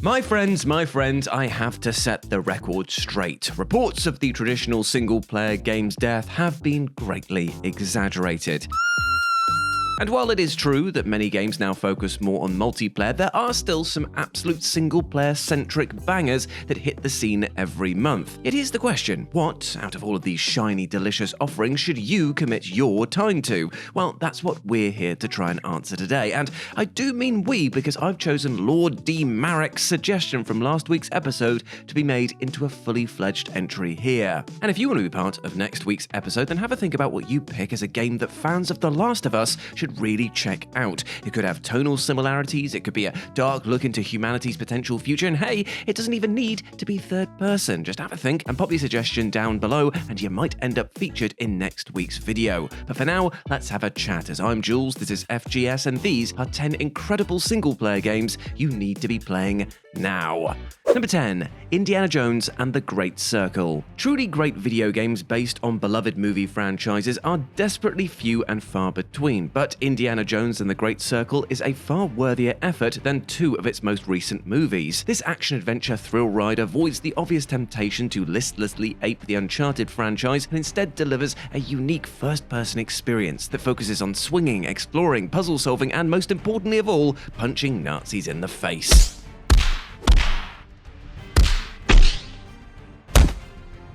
My friends, I have to set the record straight. Reports of the traditional single-player game's death have been greatly exaggerated. And while it is true that many games now focus more on multiplayer, there are still some absolute single-player centric bangers that hit the scene every month. It is the question, what, out of all of these shiny, delicious offerings, should you commit your time to? Well, that's what we're here to try and answer today. And I do mean we, because I've chosen Lord D. Marek's suggestion from last week's episode to be made into a fully fledged entry here. And if you want to be part of next week's episode, then have a think about what you pick as a game that fans of The Last of Us should really check out. It could have tonal similarities, it could be a dark look into humanity's potential future, and hey, it doesn't even need to be third person. Just have a think and pop your suggestion down below and you might end up featured in next week's video. But for now, let's have a chat, as I'm Jules, this is FGS, and these are 10 incredible single-player games you need to be playing now. Number 10, Indiana Jones and the Great Circle. Truly great video games based on beloved movie franchises are desperately few and far between, but Indiana Jones and the Great Circle is a far worthier effort than two of its most recent movies. This action-adventure thrill ride avoids the obvious temptation to listlessly ape the Uncharted franchise and instead delivers a unique first-person experience that focuses on swinging, exploring, puzzle-solving, and most importantly of all, punching Nazis in the face.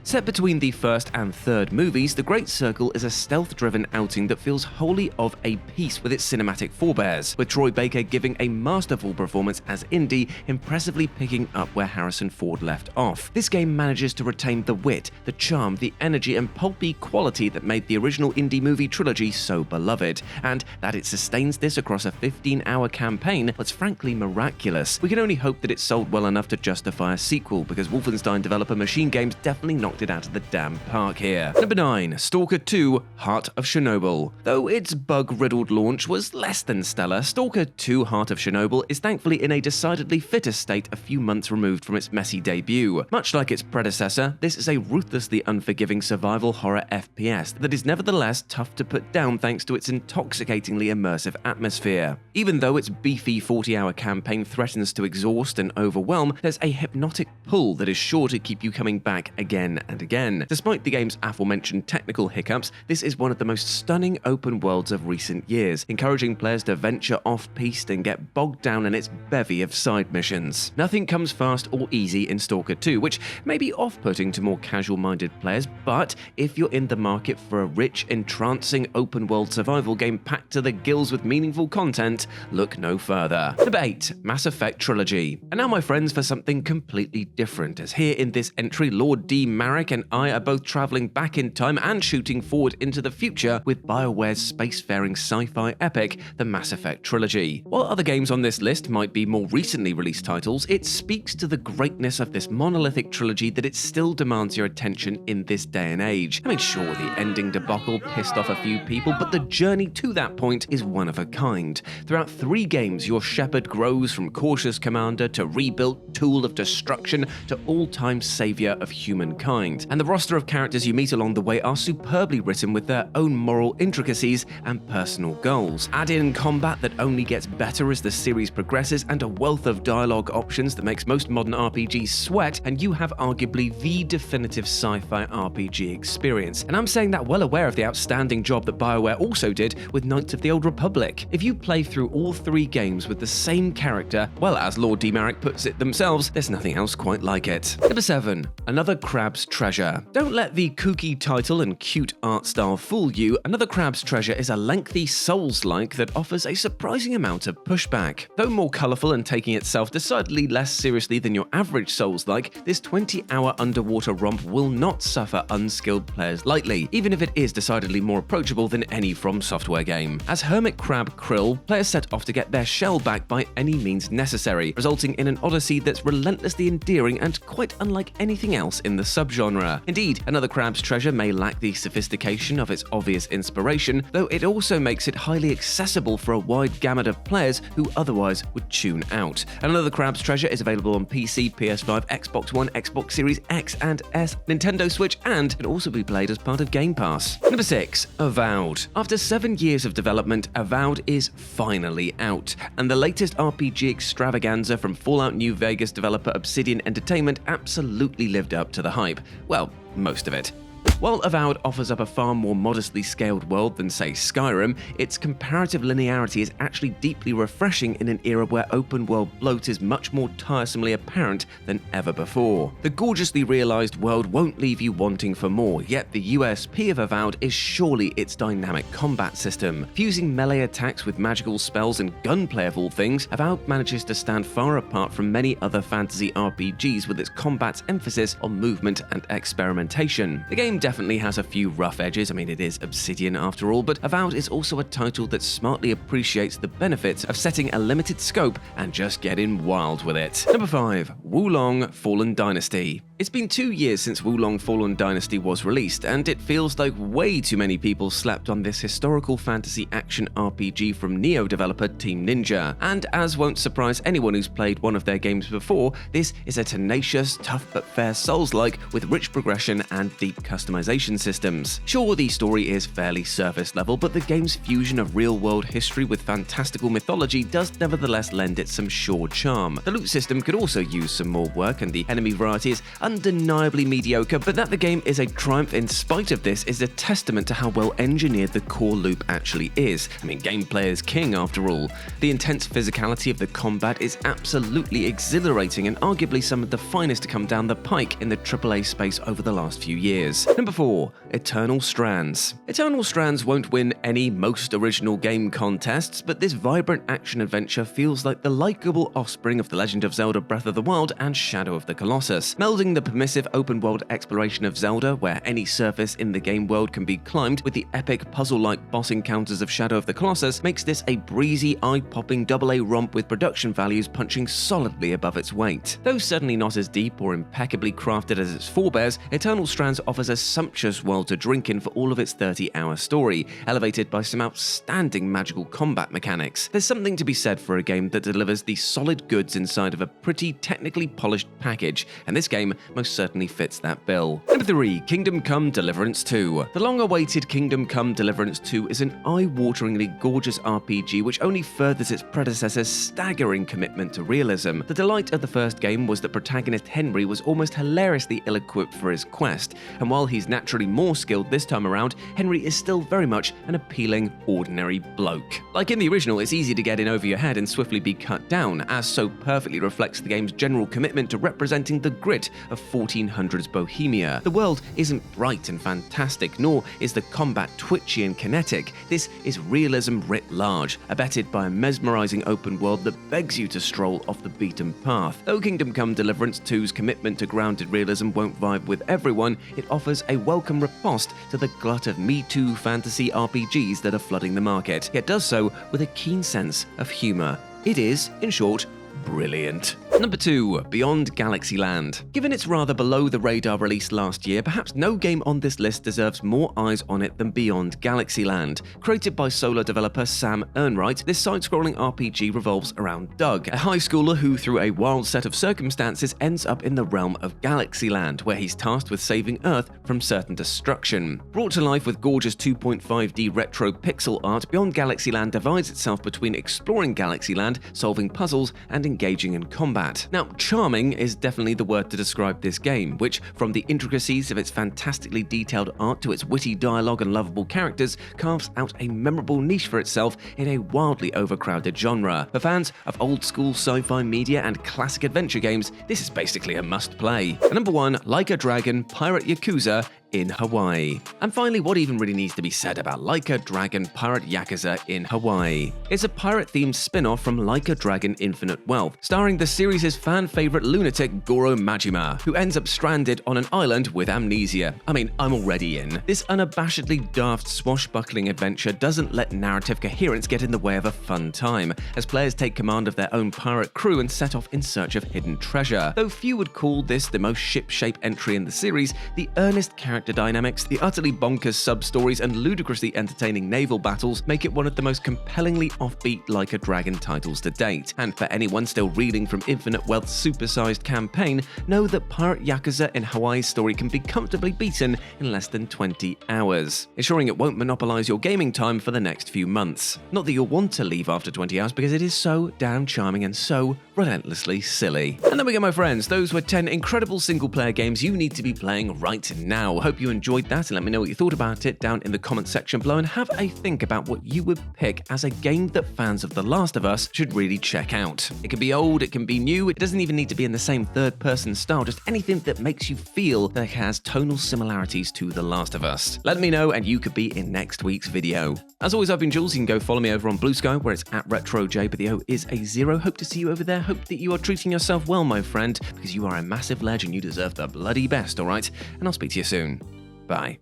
Set between the first and third movies, The Great Circle is a stealth-driven outing that feels wholly of a piece with its cinematic forebears, with Troy Baker giving a masterful performance as Indy, impressively picking up where Harrison Ford left off. This game manages to retain the wit, the charm, the energy and pulpy quality that made the original Indy movie trilogy so beloved, and that it sustains this across a 15-hour campaign was frankly miraculous. We can only hope that it sold well enough to justify a sequel, because Wolfenstein developer Machine Games definitely knocked it out of the damn park here. Number 9, Stalker 2, Heart of Chernobyl. Though its bug-riddled launch was less than stellar, Stalker 2, Heart of Chernobyl is thankfully in a decidedly fitter state a few months removed from its messy debut. Much like its predecessor, this is a ruthlessly unforgiving survival horror FPS that is nevertheless tough to put down thanks to its intoxicatingly immersive atmosphere. Even though its beefy 40-hour campaign threatens to exhaust and overwhelm, there's a hypnotic pull that is sure to keep you coming back again and again. Despite the game's aforementioned technical hiccups, this is one of the most stunning open worlds of recent years, encouraging players to venture off-piste and get bogged down in its bevy of side missions. Nothing comes fast or easy in Stalker 2, which may be off-putting to more casual-minded players, but if you're in the market for a rich, entrancing open-world survival game packed to the gills with meaningful content, look no further. Number 8, Mass Effect Trilogy. And now, my friends, for something completely different, as here in this entry, Lord D. Marek and I are both traveling back in time and shooting forward into the future with BioWare's spacefaring sci-fi epic, the Mass Effect Trilogy. While other games on this list might be more recently released titles, it speaks to the greatness of this monolithic trilogy that it still demands your attention in this day and age. I mean, sure, the ending debacle pissed off a few people, but the journey to that point is one of a kind. Throughout 3 games, your Shepard grows from cautious commander to rebuilt tool of destruction to all-time savior of humankind. And the roster of characters you meet along the way are superbly written with their own moral intricacies and personal goals. Add in combat that only gets better as the series progresses and a wealth of dialogue options that makes most modern RPGs sweat, and you have arguably the definitive sci-fi RPG experience. And I'm saying that well aware of the outstanding job that BioWare also did with Knights of the Old Republic. If you play through all 3 games with the same character, well, as Lord D. Marek puts it themselves, there's nothing else quite like it. Number 7, Another Crab's Treasure. Don't let the kooky title and cute art style fool you. Another Crab's Treasure is a lengthy Souls-like that offers a surprising amount of pushback. Though more colourful and taking itself decidedly less seriously than your average Souls-like, this 20-hour underwater romp will not suffer unskilled players lightly, even if it is decidedly more approachable than any From Software game. As Hermit Crab Krill, players set off to get their shell back by any means necessary, resulting in an odyssey that's relentlessly endearing and quite unlike anything else in the subgenre. genre. Indeed, Another Crab's Treasure may lack the sophistication of its obvious inspiration, though it also makes it highly accessible for a wide gamut of players who otherwise would tune out. Another Crab's Treasure is available on PC, PS5, Xbox One, Xbox Series X and S, Nintendo Switch, and can also be played as part of Game Pass. Number 6. Avowed. After 7 years of development, Avowed is finally out, and the latest RPG extravaganza from Fallout New Vegas developer Obsidian Entertainment absolutely lived up to the hype. Well, most of it. While Avowed offers up a far more modestly scaled world than, say, Skyrim, its comparative linearity is actually deeply refreshing in an era where open-world bloat is much more tiresomely apparent than ever before. The gorgeously realized world won't leave you wanting for more, yet the USP of Avowed is surely its dynamic combat system. Fusing melee attacks with magical spells and gunplay of all things, Avowed manages to stand far apart from many other fantasy RPGs with its combat's emphasis on movement and experimentation. The game definitely has a few rough edges, I mean it is Obsidian after all, but Avowed is also a title that smartly appreciates the benefits of setting a limited scope and just getting wild with it. Number 5. Wulong Fallen Dynasty. It's been 2 years since Wulong Fallen Dynasty was released, and it feels like way too many people slept on this historical fantasy action RPG from Neo developer Team Ninja. And as won't surprise anyone who's played one of their games before, this is a tenacious, tough but fair Souls-like with rich progression and deep customization systems. Sure, the story is fairly surface level, but the game's fusion of real-world history with fantastical mythology does nevertheless lend it some sure charm. The loot system could also use some more work, and the enemy variety is undeniably mediocre, but that the game is a triumph in spite of this is a testament to how well engineered the core loop actually is. I mean, gameplay is king after all. The intense physicality of the combat is absolutely exhilarating and arguably some of the finest to come down the pike in the AAA space over the last few years. Number 4. Eternal Strands. Eternal Strands won't win any most original game contests, but this vibrant action-adventure feels like the likeable offspring of The Legend of Zelda Breath of the Wild and Shadow of the Colossus. Melding the permissive open-world exploration of Zelda, where any surface in the game world can be climbed, with the epic puzzle-like boss encounters of Shadow of the Colossus, makes this a breezy, eye-popping AA romp with production values punching solidly above its weight. Though certainly not as deep or impeccably crafted as its forebears, Eternal Strands offers a sumptuous world to drink in for all of its 30-hour story, elevated by some outstanding magical combat mechanics. There's something to be said for a game that delivers the solid goods inside of a pretty technically polished package, and this game most certainly fits that bill. Number 3. Kingdom Come Deliverance 2. The long-awaited Kingdom Come Deliverance 2 is an eye-wateringly gorgeous RPG which only furthers its predecessor's staggering commitment to realism. The delight of the first game was that protagonist Henry was almost hilariously ill-equipped for his quest, and while he's naturally more skilled this time around, Henry is still very much an appealing, ordinary bloke. Like in the original, it's easy to get in over your head and swiftly be cut down, as so perfectly reflects the game's general commitment to representing the grit of 1400s Bohemia. The world isn't bright and fantastic, nor is the combat twitchy and kinetic. This is realism writ large, abetted by a mesmerizing open world that begs you to stroll off the beaten path. Though Kingdom Come Deliverance 2's commitment to grounded realism won't vibe with everyone, it offers a welcome riposte to the glut of Me Too fantasy RPGs that are flooding the market, yet does so with a keen sense of humor. It is, in short, brilliant. Number 2. Beyond Galaxyland. Given its rather below-the-radar release last year, perhaps no game on this list deserves more eyes on it than Beyond Galaxyland. Created by solo developer Sam Ernright, this side-scrolling RPG revolves around Doug, a high schooler who, through a wild set of circumstances, ends up in the realm of Galaxyland, where he's tasked with saving Earth from certain destruction. Brought to life with gorgeous 2.5D retro pixel art, Beyond Galaxyland divides itself between exploring Galaxyland, solving puzzles, and engaging in combat. Now, charming is definitely the word to describe this game, which, from the intricacies of its fantastically detailed art to its witty dialogue and lovable characters, carves out a memorable niche for itself in a wildly overcrowded genre. For fans of old-school sci-fi media and classic adventure games, this is basically a must-play. Number 1, Like a Dragon Pirate Yakuza in Hawaii. And finally, what even really needs to be said about Like a Dragon Pirate Yakuza in Hawaii? It's a pirate-themed spin-off from Like a Dragon Infinite Wealth, starring the series' fan-favorite lunatic Goro Majima, who ends up stranded on an island with amnesia. I mean, I'm already in. This unabashedly daft swashbuckling adventure doesn't let narrative coherence get in the way of a fun time, as players take command of their own pirate crew and set off in search of hidden treasure. Though few would call this the most ship-shape entry in the series, the earnest character dynamics, the utterly bonkers sub-stories, and ludicrously entertaining naval battles make it one of the most compellingly offbeat Like a Dragon titles to date. And for anyone still reeling from Infinite Wealth's supersized campaign, know that Pirate Yakuza in Hawaii's story can be comfortably beaten in less than 20 hours, ensuring it won't monopolize your gaming time for the next few months. Not that you'll want to leave after 20 hours, because it is so damn charming and so relentlessly silly. And there we go, my friends. Those were 10 incredible single-player games you need to be playing right now. Hope you enjoyed that, and let me know what you thought about it down in the comments section below, and have a think about what you would pick as a game that fans of The Last of Us should really check out. It can be old, it can be new, it doesn't even need to be in the same third-person style, just anything that makes you feel that it has tonal similarities to The Last of Us. Let me know, and you could be in next week's video. As always, I've been Jules. You can go follow me over on Blue Sky, where it's at RetroJ, but the O is a 0. Hope to see you over there. Hope that you are treating yourself well, my friend, because you are a massive legend. You deserve the bloody best, alright? And I'll speak to you soon. Bye.